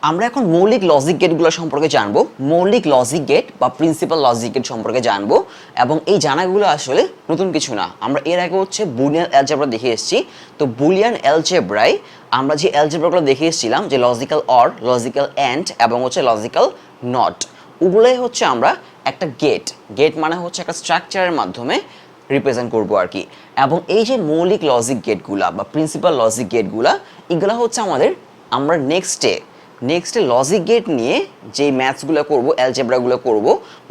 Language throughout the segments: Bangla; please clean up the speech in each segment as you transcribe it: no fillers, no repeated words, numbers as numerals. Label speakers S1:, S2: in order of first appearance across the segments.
S1: আমরা এখন মৌলিক লজিক গেটগুলো সম্পর্কে জানবো, মৌলিক লজিক গেট বা প্রিন্সিপাল লজিক গেট সম্পর্কে জানবো। এবং এই জানাগুলো আসলে নতুন কিছু না, আমরা এর আগে হচ্ছে বুলিয়ান অ্যালজেব্রা দেখে এসেছি। তো বুলিয়ান অ্যালজেব্রায় আমরা যে অ্যালজেব্রাগুলো দেখে এসেছিলাম, যে লজিক্যাল অর, লজিক্যাল অ্যান্ড এবং হচ্ছে লজিক্যাল নট, ওগুলোই হচ্ছে আমরা একটা গেট, গেট মানে হচ্ছে একটা স্ট্রাকচারের মাধ্যমে রিপ্রেজেন্ট করবো আর কি। এবং এই যে মৌলিক লজিক গেটগুলা বা প্রিন্সিপাল লজিক গেটগুলা, এগুলো হচ্ছে আমরা নেক্সটে লজিক গেট নিয়ে যে ম্যাথসগুলো করব, অ্যালজেব্রাগুলো করব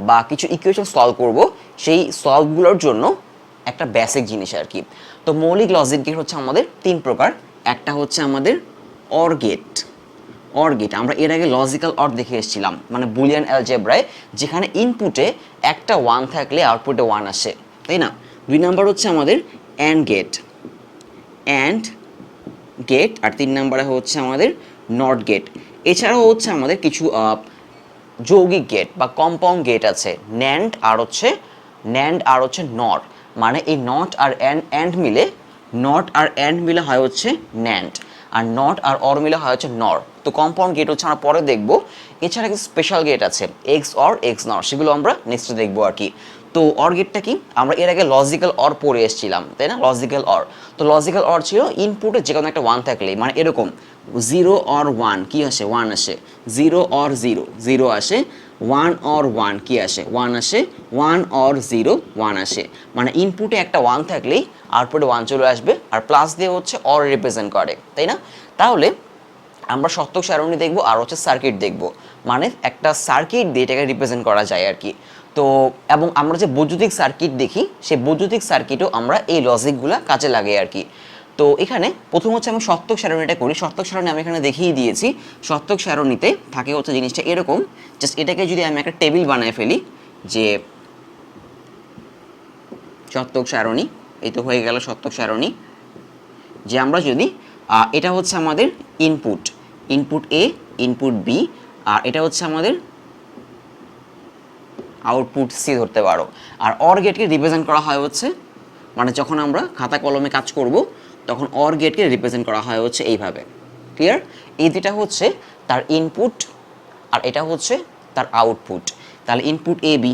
S1: বা কিছু ইকুয়েশন সলভ করব, সেই সলভগুলোর জন্য একটা বেসিক জিনিস আর কি। তো মৌলিক লজিক গেট হচ্ছে আমাদের তিন প্রকার। একটা হচ্ছে আমাদের অর গেট। অর গেট আমরা এর আগে লজিক্যাল অর দেখে এসেছিলাম, মানে বুলিয়ান অ্যালজেব্রায়, যেখানে ইনপুটে একটা 1 থাকলে আউটপুটে 1 আসে, তাই না? 2 নাম্বার হচ্ছে আমাদের অ্যান্ড গেট, আর 3 নাম্বারে হচ্ছে আমাদের নট গেট। এছাড়াও হচ্ছে আমাদের কিছু যৌগিক গেট বা কম্পাউন্ড গেট আছে, ন্যান্ড আর হচ্ছে নর। মানে এই নট আর অ্যান্ড মিলে হয় হচ্ছে ন্যান্ড, আর নট আর অর মিলে হয় হচ্ছে নর। তো কম্পাউন্ড গেট হচ্ছে আমরা পরে দেখব। এছাড়া কিছু স্পেশাল গেট আছে, এক্স অর এক্স নর, সেগুলো আমরা নেক্সটে দেখবো আর কি। তো অর গেটটা কি, আমরা এর আগে লজিক্যাল অর পড়ে এসেছিলাম, তাই না? লজিক্যাল অর, তো লজিক্যাল অর ছিল ইনপুটে যে কোনো একটা 1 থাকলেই, মানে এরকম 0 অর 1 কি আসে, 1 আসে। 0 অর 0 0 আসে। 1 অর 1 কি আসে, 1 আসে। 1 অর 0 1 আসে। মানে ইনপুটে একটা 1 থাকলেই আউটপুটে 1 চলে আসবে, আর প্লাস দিয়ে হচ্ছে অর রিপ্রেজেন্ট করে, তাই না? তাহলে আমরা সত্যক সারণী দেখব আর হচ্ছে সার্কিট দেখব, মানে একটা সার্কিট দিয়ে এটাকে রিপ্রেজেন্ট করা যায় আর কি। তো এবং আমরা যে বৈদ্যুতিক সার্কিট দেখি, সেই বৈদ্যুতিক সার্কিটও আমরা এই লজিকগুলা কাজে লাগাই আর কি। তো এখানে প্রথম হচ্ছে আমি সত্যক সারণীটা করি। সত্যক সারণী আমি এখানে দেখিয়ে দিয়েছি। সত্যক সারণীতে থাকে হচ্ছে জিনিসটা এরকম, জাস্ট এটাকে যদি আমি একটা টেবিল বানায় ফেলি, যে সত্যক সারণী, এই তো হয়ে গেল সত্যক সারণী। যে আমরা যদি এটা হচ্ছে আমাদের ইনপুট এ, ইনপুট বি, আর এটা হচ্ছে আমাদের আউটপুট সি ধরতে পারো। আর অর গেটকে রিপ্রেজেন্ট করা হয় হচ্ছে, মানে যখন আমরা খাতা কলমে কাজ করব তখন অর গেটকে রিপ্রেজেন্ট করা হয় হচ্ছে এইভাবে। ক্লিয়ার? এই দুটা হচ্ছে তার ইনপুট আর এটা হচ্ছে তার আউটপুট। তাহলে input A B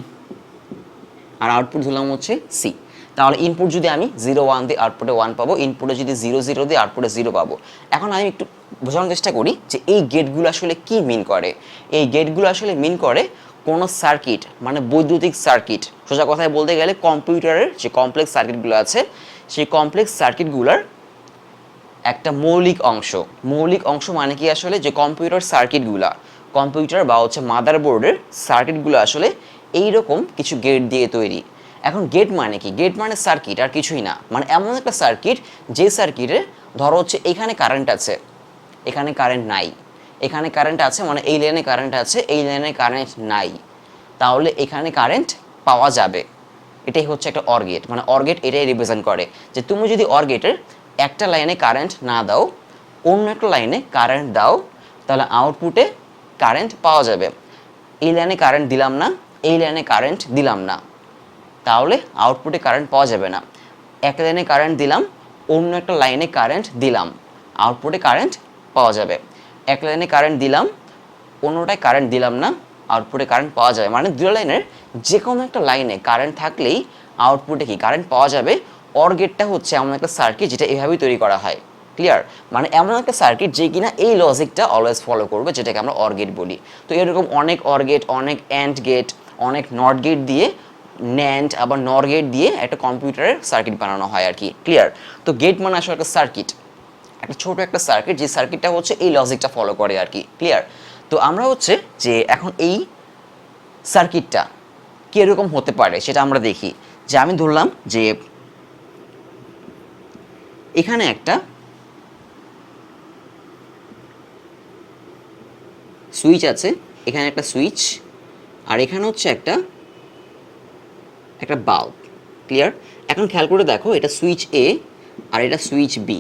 S1: R output ধরলাম হচ্ছে সি। তাহলে ইনপুট যদি আমি 0 1 দিই আউটপুটে 1 পাবো, ইনপুটে যদি 0 0 দিই আউটপুটে 0 পাবো। এখন আমি একটু বোঝানোর চেষ্টা করি যে এই গেটগুলো আসলে কি মিন করে। এই গেটগুলো আসলে মিন করে কোনো সার্কিট, মানে বৈদ্যুতিক সার্কিট, সোজা কথায় বলতে গেলে কম্পিউটারের যে কমপ্লেক্স সার্কিটগুলো আছে, সেই কমপ্লেক্স সার্কিটগুলোর একটা মৌলিক অংশ মানে কি আসলে, যে কম্পিউটার সার্কিটগুলা, কম্পিউটার বা হচ্ছে মাদারবোর্ডের সার্কিটগুলো আসলে এইরকম কিছু গেট দিয়ে তৈরি। এখন গেট মানে কি? গেট মানে সার্কিট, আর কিছুই না। মানে এমন একটা সার্কিট, যে সার্কিটে ধরো হচ্ছে এখানে কারেন্ট আছে, এখানে কারেন্ট নাই, এখানে কারেন্ট আছে, মানে এই লাইনে কারেন্ট আছে, এই লাইনে কারেন্ট নাই, তাহলে এখানে কারেন্ট পাওয়া যাবে। এটাই হচ্ছে একটা অর গেট। মানে অর গেট এটাই রিপ্রেজেন্ট করে যে তুমি যদি অর গেটের একটা লাইনে কারেন্ট না দাও, অন্য একটা লাইনে কারেন্ট দাও, তাহলে আউটপুটে কারেন্ট পাওয়া যাবে। এই লাইনে কারেন্ট দিলাম না, এই লাইনে কারেন্ট দিলাম না, তাহলে আউটপুটে কারেন্ট পাওয়া যাবে না। এক লাইনে কারেন্ট দিলাম, অন্য একটা লাইনে কারেন্ট দিলাম, আউটপুটে কারেন্ট পাওয়া যাবে। এক লাইনে কারেন্ট দিলাম, অন্যটায় কারেন্ট দিলাম না, আউটপুটে কারেন্ট পাওয়া যাবে। মানে দুটো লাইনের যে কোনো একটা লাইনে কারেন্ট থাকলেই আউটপুটে কি কারেন্ট পাওয়া যাবে। অর গেটটা হচ্ছে এমন একটা সার্কিট যেটা এভাবেই তৈরি করা হয়। ক্লিয়ার? মানে এমন একটা সার্কিট যে কিনা এই লজিকটা অলওয়েজ ফলো করবে, যেটাকে আমরা অর গেট বলি। তো এরকম অনেক অর গেট, অনেক অ্যান্ড গেট, অনেক নট গেট দিয়ে, ন্যান্ড আবার নর গেট দিয়ে একটা কম্পিউটারের সার্কিট বানানো হয় আর কি। ক্লিয়ার? তো গেট মানে আসলে একটা সার্কিট, একটা ছোট একটা সার্কিট, যে সার্কিটটা হচ্ছে এই লজিকটা ফলো করে আর কি। ক্লিয়ার? তো আমরা হচ্ছে যে এখন এই সার্কিটটা কীরকম হতে পারে সেটা আমরা দেখি। যে আমি ধরলাম যে এখানে একটা সুইচ আছে, এখানে একটা সুইচ, আর এখানে হচ্ছে একটা বাল্ব। ক্লিয়ার? এখন খেয়াল করে দেখো, এটা সুইচ এ আর এটা সুইচ বি,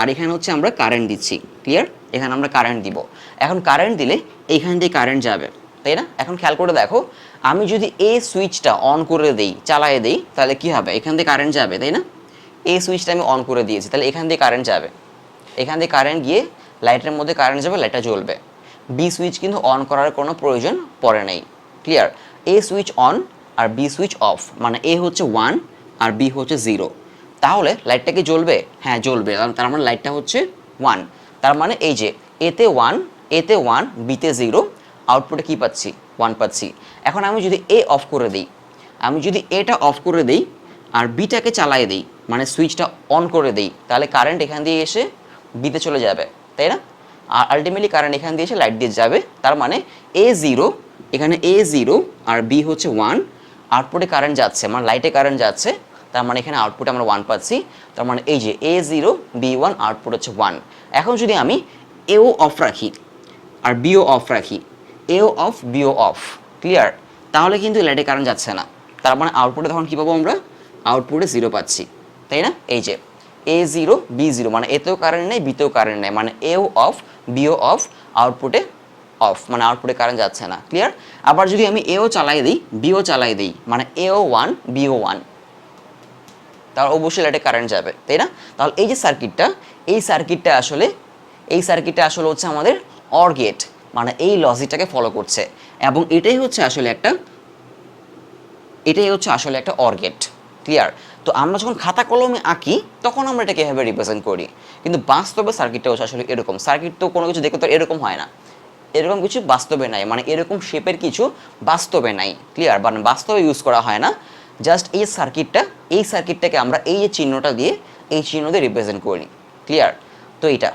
S1: আর এখানে হচ্ছে আমরা কারেন্ট দিচ্ছি। ক্লিয়ার? এখানে আমরা কারেন্ট দিব। এখন কারেন্ট দিলে এইখান দিয়ে কারেন্ট যাবে, তাই না? এখন খেয়াল করে দেখো, আমি যদি এই সুইচটা অন করে দেই, চালায় দেই, তাহলে কি হবে? এখান দিয়ে কারেন্ট যাবে, তাই না? এই সুইচটা আমি অন করে দিয়েছি, তাহলে এখান দিয়ে কারেন্ট যাবে, এখান দিয়ে কারেন্ট গিয়ে লাইটের মধ্যে কারেন্ট যাবে, লাইটটা জ্বলবে। বি সুইচ কিন্তু অন করার কোনো প্রয়োজন পড়ে নাই। ক্লিয়ার? এ সুইচ অন আর বি সুইচ অফ, মানে এ হচ্ছে 1 আর বি হচ্ছে 0। তাহলে লাইটটা কি জ্বলবে? হ্যাঁ জ্বলবে, তার মানে লাইটটা হচ্ছে 1। তার মানে এই যে এতে 1 বিতে 0, আউটপুটে কি পাচ্ছি? 1 পাচ্ছি। এখন আমি যদি এ অফ করে দিই, আমি যদি এটা অফ করে দিই আর বিটাকে চালিয়ে দিই, মানে সুইচটা অন করে দিই, তাহলে কারেন্ট এখান দিয়ে এসে বিতে চলে যাবে, তাই না? আর আলটিমেটলি কারেন্ট এখান দিয়ে এসে লাইট দিয়ে যাবে। তার মানে A0, এখানে A0 আর বি হচ্ছে 1, আউটপুটে কারেন্ট যাচ্ছে, মানে লাইটে কারেন্ট যাচ্ছে, তার মানে এখানে আউটপুটে আমরা 1 পাচ্ছি। তার মানে এই যে A0 B1 আউটপুট হচ্ছে 1। এখন যদি আমি এও অফ রাখি আর বিও অফ রাখি, এও অফ বিও অফ, ক্লিয়ার? তাহলে কিন্তু লাইটে কারেন্ট যাচ্ছে না। তার মানে আউটপুটে তখন কী পাবো আমরা? আউটপুটে 0 পাচ্ছি, তাই না? এই যে A0 B0, মানে এতেও কারেন্ট নেই বিতেও কারেন্ট নেই, মানে এও অফ বিও অফ, আউটপুটে অফ, মানে আউটপুটে কারেন্ট যাচ্ছে না। ক্লিয়ার? আবার যদি আমি এও চালাই দিই বিও চালাই দিই, মানে এও 1 বিও 1, তাহলে অবশ্যই লাইটে কারেন্ট যাবে, তাই না? তাহলে এই যে সার্কিটটা, এই সার্কিটটা আসলে হচ্ছে আমাদের অর গেট, মানে এই লজিকটাকে ফলো করছে, এবং এটাই হচ্ছে আসলে একটা অর গেট। ক্লিয়ার? তো আমরা যখন খাতা কলমে আঁকি তখন আমরা এটাকে এভাবে রিপ্রেজেন্ট করি, কিন্তু বাস্তবে সার্কিটটা হচ্ছে আসলে এরকম। সার্কিট তো কোনো কিছু দেখতে তো এরকম হয় না, এরকম কিছু বাস্তবে নাই, মানে এরকম শেপের কিছু বাস্তবে নাই। ক্লিয়ার? মানে বাস্তবে ইউজ করা হয় না। জাস্ট এই সার্কিটটাকে আমরা এই যে চিহ্নটা দিয়ে, এই চিহ্ন দিয়ে রিপ্রেজেন্ট করি। ক্লিয়ার? তো এটা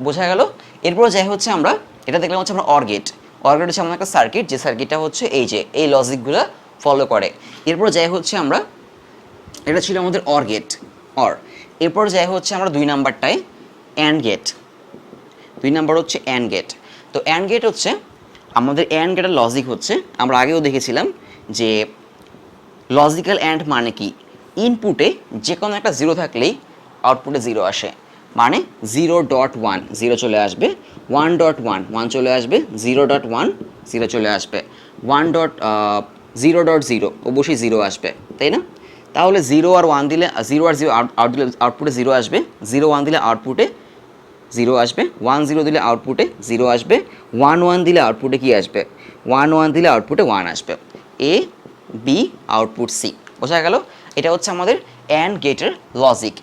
S1: বোঝা গেল। এরপর যাই হচ্ছে আমরা এটা দেখলাম হচ্ছে আমরা অর গেট হচ্ছে আমরা একটা সার্কিট, যে সার্কিটটা হচ্ছে এই যে এই লজিকগুলো ফলো করে। এরপর যাই হচ্ছে আমরা, এটা ছিল আমাদের অর গেট, অর। এরপর যাই হচ্ছে আমরা 2 নাম্বারটায় অ্যান্ড গেট। 2 নাম্বার হচ্ছে অ্যান্ড গেট। তো অ্যান্ড গেট হচ্ছে আমাদের, অ্যান্ড গেটের লজিক হচ্ছে আমরা আগেও দেখেছিলাম যে লজিক্যাল অ্যান্ড মানে কি, ইনপুটে যে কোনো একটা 0 থাকলেই আউটপুটে 0 আসে, মানে 0.1 0 চলে আসবে, 1.1 1 চলে আসবে, 0.1 0 চলে আসবে, 0.0 অবশ্যই 0 আসবে, তাই না? তাহলে 0 আর 1 দিলে 0 আর 0 আউট দিলে আউটপুটে 0 আসবে, 0 1 দিলে আউটপুটে 0 আসবে, 1 0 দিলে আউটপুটে 0 আসবে, 1 1 দিলে আউটপুটে কি আসবে? 1 1 দিলে আউটপুটে 1 আসবে। A B output C. বোঝা গেল? এটা হচ্ছে আমাদের অ্যান্ড গেটের লজিক।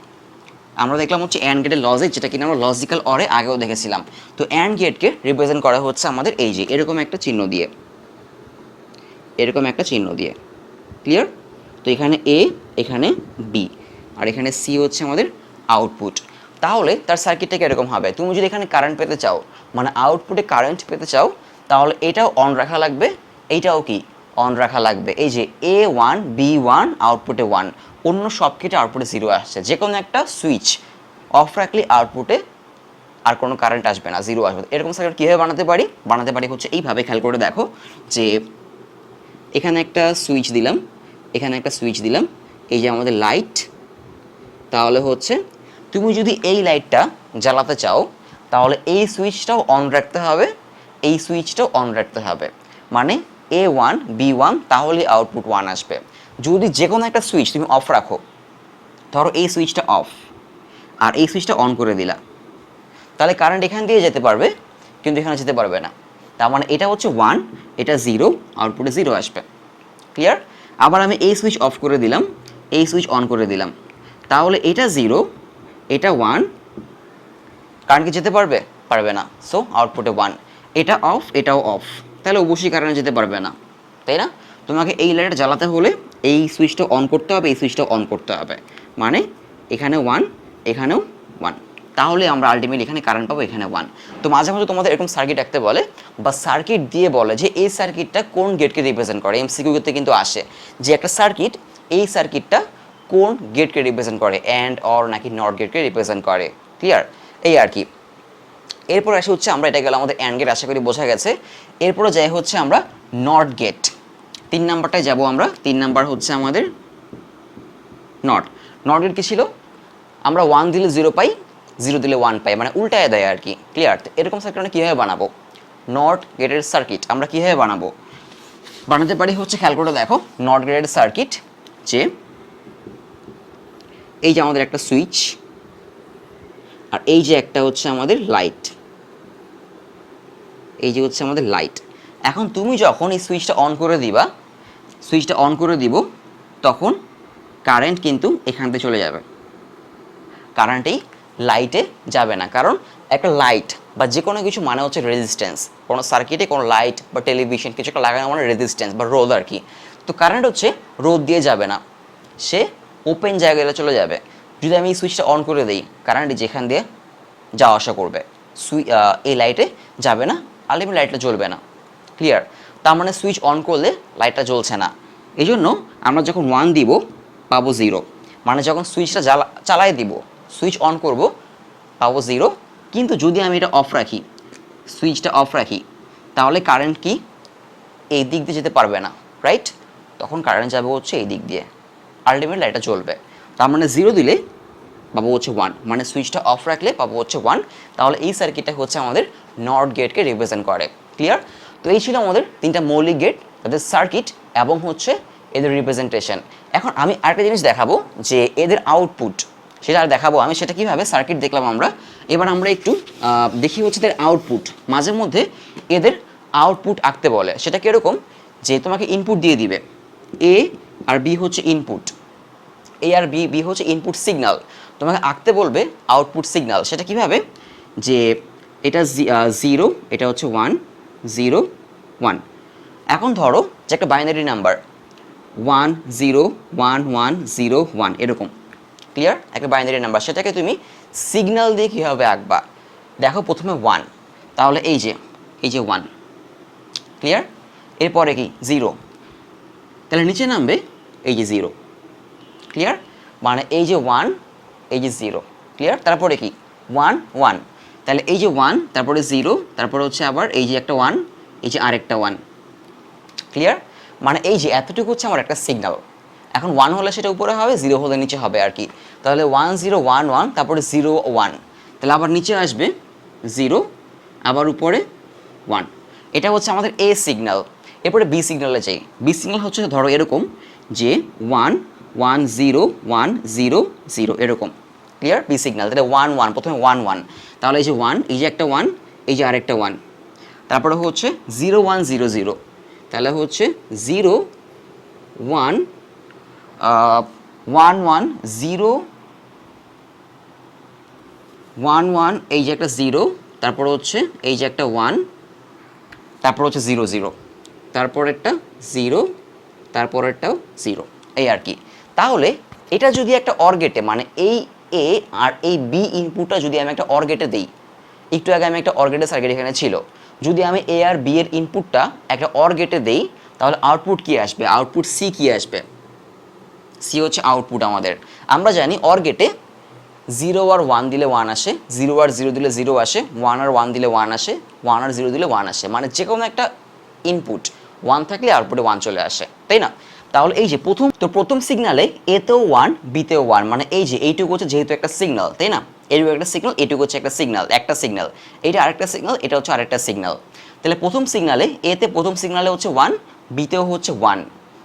S1: আমরা দেখলাম হচ্ছে অ্যান্ড গেটের লজিক, যেটা কিনা আমরা লজিক্যাল অরে আগেও দেখেছিলাম। তো অ্যান্ড গেটকে রিপ্রেজেন্ট করা হচ্ছে আমাদের এই যে এরকম একটা চিহ্ন দিয়ে, ক্লিয়ার? তো এখানে এ, এখানে বি, আর এখানে সি হচ্ছে আমাদের আউটপুট। তাহলে তার সার্কিটটা এরকম হবে। তুমি যদি এখানে কারেন্ট পেতে চাও, মানে আউটপুটে কারেন্ট পেতে চাও, তাহলে এটাও অন রাখা লাগবে, এইটাও কি অন রাখা লাগবে। এই যে A1 B1 আউটপুটে 1, অন্য সব ক্ষেত্রে আউটপুটে 0 আসছে। যে কোনো একটা সুইচ অফ রাখলে আউটপুটে আর কোনো কারেন্ট আসবে না, 0 আসবে। এরকম সার্কিট কীভাবে বানাতে পারি হচ্ছে এইভাবে। খেয়াল করে দেখো যে এখানে একটা সুইচ দিলাম, এখানে একটা সুইচ দিলাম, এই যে আমাদের লাইট। তাহলে হচ্ছে তুমি যদি এই লাইটটা জ্বালাতে চাও, তাহলে এই সুইচটাও অন রাখতে হবে, এই সুইচটাও অন রাখতে হবে, মানে A1 B1, তাহলে আউটপুট 1 আসবে। যদি যে কোনো একটা সুইচ তুমি অফ রাখো, ধরো এই সুইচটা অফ আর এই সুইচটা অন করে দিলা, তাহলে কারেন্ট এখান দিয়ে যেতে পারবে, কিন্তু এখানে যেতে পারবে না। তার মানে এটা হচ্ছে 1, এটা 0, আউটপুটে 0 আসবে। ক্লিয়ার? আবার আমি এই সুইচ অফ করে দিলাম, এই সুইচ অন করে দিলাম, তাহলে এটা 0, এটা 1, কারেন্ট কি যেতে পারবে? পারবে না। সো আউটপুটে 1। এটা অফ, এটাও অফ, তাহলে অবশ্যই কারেন্ট যেতে পারবে না, তাই না? তোমাকে এই লাইটটা জ্বালাতে হলে এই সুইচটা অন করতে হবে, এই সুইচটা অন করতে হবে, মানে এখানে 1, এখানেও 1, তাহলে আমরা আলটিমেটলি এখানে কারেন্ট পাবো, এখানে 1। তো মাঝে মাঝে তোমাদের এরকম সার্কিট রাখতে বলে, বা সার্কিট দিয়ে বলে যে এই সার্কিটটা কোন গেটকে রিপ্রেজেন্ট করে। এমসিকিউতে কিন্তু আসে যে একটা সার্কিট, এই সার্কিটটা কোন গেটকে রিপ্রেজেন্ট করে, অ্যান্ড অর নাকি নট গেটকে রিপ্রেজেন্ট করে। ক্লিয়ার? এই আর কি। এরপর আসে হচ্ছে আমরা, এটা গেল আমাদের অ্যান্ড গেট, আশা করি বোঝা গেছে। এরপরে যাই হচ্ছে আমরা নট গেট। 3 নাম্বারটায় যাব আমরা। 3 নাম্বার হচ্ছে আমাদের নট গেট কি ছিল? আমরা 1 দিলে 0 পাই, 0 দিলে 1 পাই, মানে উল্টায় দেয় আর কি। ক্লিয়ার? তো এরকম সার্কিট আমরা কীভাবে বানাবো? নট গেটের সার্কিট আমরা কীভাবে বানাতে পারি হচ্ছে, খেয়াল করে দেখো। নট গেটের সার্কিট যে এই যে আমাদের একটা সুইচ, আর এই যে একটা হচ্ছে আমাদের লাইট, এই যে হচ্ছে আমাদের লাইট। এখন তুমি যখন এই সুইচটা অন করে দিবা, সুইচটা অন করে দিব, তখন কারেন্ট কিন্তু এখান থেকে চলে যাবে, কারেন্ট এই লাইটে যাবে না। কারণ একটা লাইট বা যে কোনো কিছু মানে হচ্ছে রেজিস্ট্যান্স, কোনো সার্কিটে কোনো লাইট বা টেলিভিশন কিছু একটা লাগানো মানে রেজিস্ট্যান্স বা রোধ আর কি। তো কারেন্ট হচ্ছে রোধ দিয়ে যাবে না, সে ওপেন জায়গায় চলে যাবে। যদি আমি এই সুইচটা অন করে দিই, কারেন্ট যেখান দিয়ে যাওয়া আসা করবে, এই লাইটে যাবে না, আলটিমেটলি লাইটটা জ্বলবে না। ক্লিয়ার? তার মানে সুইচ অন করলে লাইটটা জ্বলছে না। এই জন্য আমরা যখন 1 দিব পাবো 0, মানে যখন সুইচটা চালাই দিব, সুইচ অন করব, পাবো 0। কিন্তু যদি আমি এটা অফ রাখি, সুইচটা অফ রাখি, তাহলে কারেন্ট কি এই দিক দিয়ে যেতে পারবে না, রাইট? তখন কারেন্ট যাবে হচ্ছে এই দিক দিয়ে, আলটিমেটলি লাইটটা জ্বলবে। তার মানে 0 দিলে পাবো হচ্ছে 1, মানে সুইচটা অফ রাখলে পাবো হচ্ছে 1। তাহলে এই সার্কিটটা হচ্ছে আমাদের নট গেটকে রিপ্রেজেন্ট করে। ক্লিয়ার? তো এই ছিল আমাদের 3টা মৌলিক গেট, তাদের সার্কিট এবং হচ্ছে এদের রিপ্রেজেন্টেশন। এখন আমি আরেকটা জিনিস দেখাবো যে এদের আউটপুট, সেটা আর দেখাবো আমি, সেটা কীভাবে। সার্কিট দেখলাম আমরা, এবার আমরা একটু দেখি হচ্ছে এদের আউটপুট। মাঝে মধ্যে এদের আউটপুট আঁকতে বলে, সেটা কীরকম, যে তোমাকে ইনপুট দিয়ে দিবে, এ আর বি হচ্ছে ইনপুট, এ আর বি, বি হচ্ছে ইনপুট সিগন্যাল, তোমাকে আঁকতে বলবে আউটপুট সিগন্যাল। সেটা কিভাবে, যে এটা 0, এটা হচ্ছে 1 0 1। এখন ধরো যে একটা বাইনারি নাম্বার 1 0 1 1 0 1 এরকম। ক্লিয়ার? একটা বাইনারি নাম্বার, সেটাকে তুমি সিগন্যাল দিয়ে কীভাবে আঁকবা, দেখো প্রথমে 1, তাহলে এই যে 1। ক্লিয়ার? এরপরে কি 0, তাহলে নিচে নামবে এই যে 0। ক্লিয়ার? মানে এই যে 1, এই যে 0। ক্লিয়ার? তারপরে কি 1 1, তাহলে এই যে 1, তারপরে 0, তারপরে হচ্ছে আবার এই যে একটা 1, এই যে আরেকটা 1। ক্লিয়ার? মানে এই যে এতটুকু হচ্ছে আমার একটা সিগন্যাল। এখন 1 হলে সেটা উপরে হবে, 0 হলে নিচে হবে আর কি। তাহলে 1 0 1 1, তারপরে 0 1, তাহলে আবার নিচে আসবে 0, আবার উপরে 1। এটা হচ্ছে আমাদের এ সিগন্যাল। এরপরে বি সিগন্যালে যাই। বি সিগন্যাল হচ্ছে ধরো এরকম যে 1 1 0 1 0 0 এরকম। ক্লিয়ার? বি সিগন্যাল, তাহলে 1 1, প্রথমে 1 1, তাহলে এই যে 1, এই যে একটা 1, এই যে আরেকটা 1, তারপরে হচ্ছে 0 1 0 0, তাহলে হচ্ছে 0 1 1 1 0 1 1, এই যে একটা 0, তারপর হচ্ছে এই যে একটা 1, তারপর হচ্ছে 0 0, তারপরেরটা 0, তারপরেরটাও 0, এই আর কি। তাহলে এটা যদি একটা অর গেটে, মানে এই এ আর এই বি ইনপুটটা যদি আমি একটা অর গেটে দিই, একটু আগে আমি একটা অর গেটের সার্কিট এখানে ছিল, যদি আমি এ আর বি এর ইনপুটটা একটা অর গেটে দেই, তাহলে আউটপুট কি আসবে, আউটপুট সি কি আসবে, সি হচ্ছে আউটপুট আমাদের। আমরা জানি অর গেটে 0 আর 1 দিলে 1 আসে, 0 আর 0 দিলে 0 আসে, 1 আর 1 দিলে 1 আসে, 1 আর 0 দিলে 1 আসে, মানে যে কোনো একটা ইনপুট 1 থাকলে আউটপুটে 1 চলে আসে, তাই না? তাহলে এই যে প্রথম সিগনালে এতেও 1 বিতেও 1, মানে এই যে এইটুকু হচ্ছে যেহেতু একটা সিগন্যাল, তাই না? এইটুকু একটা সিগন্যাল, এইটুকু হচ্ছে একটা সিগন্যাল, এইটা আরেকটা সিগন্যাল, এটা হচ্ছে আরেকটা সিগন্যাল। তাহলে প্রথম সিগনালে এতে প্রথম সিগনালে হচ্ছে 1, বিতেও হচ্ছে 1,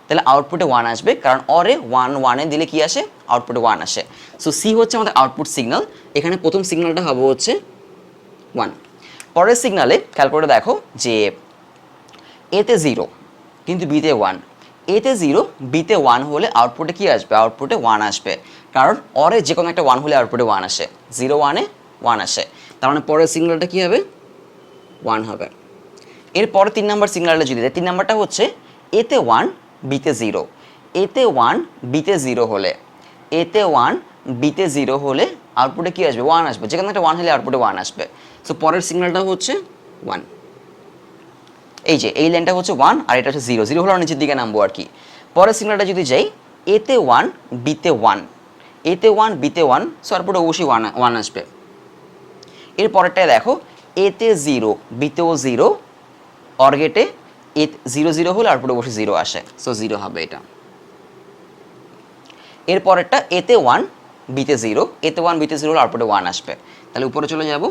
S1: তাহলে আউটপুটে 1 আসবে, কারণ অরে 1 1 দিলে কি আসে, আউটপুটে 1 আসে। সো সি হচ্ছে আমাদের আউটপুট সিগন্যাল। এখানে প্রথম সিগন্যালটা হবে হচ্ছে 1। পরের সিগনালে খেয়াল করে দেখো যে এতে 0 কিন্তু বিতে 1, এতে 0 বিতে 1 হলে আউটপুটে কি আসবে, আউটপুটে 1 আসবে, কারণ অরে যে কোনো একটা 1 হলে আউটপুটে 1 আসে, 0 1 এ 1 আসে, তার মানে পরের সিগন্যালটা কি হবে, 1 হবে। এরপরে 3 নম্বর সিগন্যালটা যদি দেয়, 3 নম্বরটা হচ্ছে এতে 1 বিতে 0, এতে 1 বিতে 0 হলে, এতে 1 বিতে 0 হলে আউটপুটে কি আসবে, 1 আসবে, যেখানে একটা 1 হলে আউটপুটে 1 আসবে। সো পরের সিগন্যালটা হচ্ছে 1, এই যে এই লাইনটা হচ্ছে 1 আর এটা হচ্ছে 0 0 হলে নিচের দিকে নামবো আর কি। পরের সিগন্যালটা যদি যাই এতে 1 বিতে 1, এতে 1 বিতে 1, সো আউটপুটে অবশ্যই 1 আসবে। এর পরেরটায় দেখো এতে 0 বিতেও 0, অর গেটে 0 0 হলে আউটপুটে অবশ্যই 0 আসে, সো 0 হবে এটা। এর পরেরটা এতে 1 বিতে 0, এতে 1 বিতে 0 হলে আউটপুটে 1 আসবে, তাহলে উপরে চলে যাব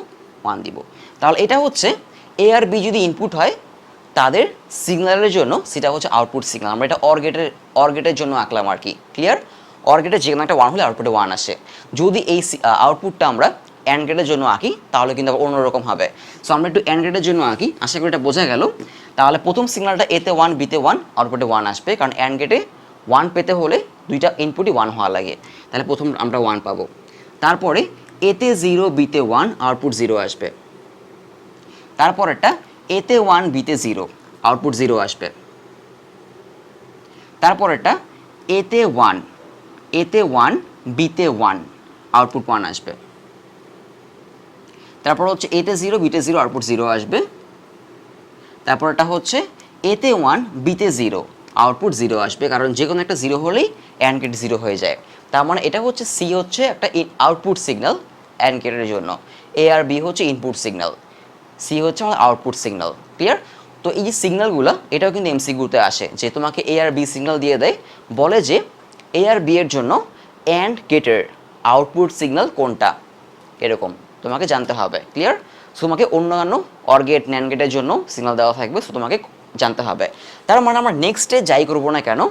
S1: 1 দিব। তাহলে এটা হচ্ছে এ আর বি যদি ইনপুট হয় তাদের সিগন্যালের জন্য, সেটা হচ্ছে আউটপুট সিগন্যাল। আমরা এটা অর গেটের জন্য আঁকলাম আর কি। ক্লিয়ার? অর গেটে যে কোনো একটা 1 হলে আউটপুটে 1 আসে। যদি এই আউটপুটটা আমরা অ্যান্ড গেটের জন্য আঁকি তাহলে কিন্তু আবার অন্যরকম হবে। সো আমরা একটু অ্যান্ড গেটের জন্য আঁকি, আশা করি এটা বোঝা গেল। তাহলে প্রথম সিগন্যালটা এতে 1 বিতে 1 আউটপুটে 1 আসবে, কারণ অ্যান্ড গেটে 1 পেতে হলে দুইটা ইনপুটই 1 হওয়া লাগে, তাহলে প্রথম আমরা 1 পাবো। তারপরে এতে 0 বিতে 1 আউটপুট 0 আসবে। তারপরেরটা এতে 1 বিতে 0 আউটপুট 0 আসবে। তারপরেরটা এতে 1 বিতে 1 আউটপুট 1 আসবে। তারপর হচ্ছে এতে 0 বিতে 0 আউটপুট 0 আসবে। তারপরটা হচ্ছে এতে 1 বিতে 0 আউটপুট 0 আসবে, কারণ যে কোনো একটা 0 হলেই অ্যান্ড গেট 0 হয়ে যায়। তার মানে এটা হচ্ছে সি হচ্ছে একটা আউটপুট সিগন্যাল অ্যান্ড গেটের জন্য, এ আর বি হচ্ছে ইনপুট সিগন্যাল, সি হচ্ছে আমাদের আউটপুট সিগন্যাল। ক্লিয়ার? তো এই যে সিগন্যালগুলো এটাও কিন্তু এমসিকিউতে আসে, যে তোমাকে এ আর বি সিগন্যাল দিয়ে দেয়, বলে যে এ আর বি এর জন্য অ্যান্ড গেটের আউটপুট সিগন্যাল কোনটা, এরকম তোমাকে জানতে হবে। ক্লিয়ার? সো তোমাকে অন্যান্য অর গেট ন্যান্ড গেটের জন্য সিগন্যাল দেওয়া থাকবে, সো তোমাকে জানতে হবে। তার মানে আমরা নেক্সটে যাই করবো না কেন,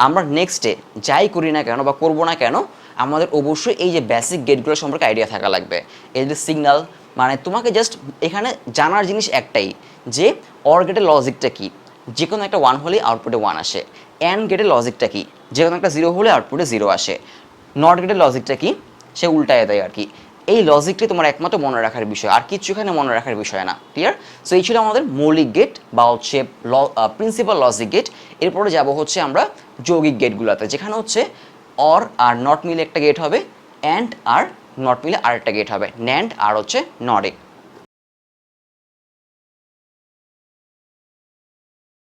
S1: আমরা নেক্সটে যাই করি না কেন বা করবো না কেন, আমাদের অবশ্যই এই যে বেসিক গেটগুলো সম্পর্কে আইডিয়া থাকা লাগবে। এই যে সিগন্যাল মানে তোমাকে জাস্ট এখানে জানার জিনিস একটাই, যে অর গেটের লজিকটা কী, যে কোনো একটা 1 হলেই আউটপুটে 1 আসে। অ্যান্ড গেটের লজিকটা কী, যে কোনো একটা 0 হলে আউটপুটে 0 আসে। নট গেটের লজিকটা কী, সে উল্টায় দেয় আর কি। এই লজিকটি তোমার একমাত্র মনে রাখার বিষয়, আর কিছু এখানে মনে রাখার বিষয় না। ক্লিয়ার? সো এই ছিল আমাদের মৌলিক গেট বা হচ্ছে প্রিন্সিপাল লজিক গেট। এরপরে যাব হচ্ছে আমরা যৌগিক গেটগুলোতে, যেখানে হচ্ছে অর আর নট মিলে একটা গেট হবে, অ্যান্ড আর নট মিলে আরেকটা গেট হবে, ন্যান্ড আর হচ্ছে নট এ।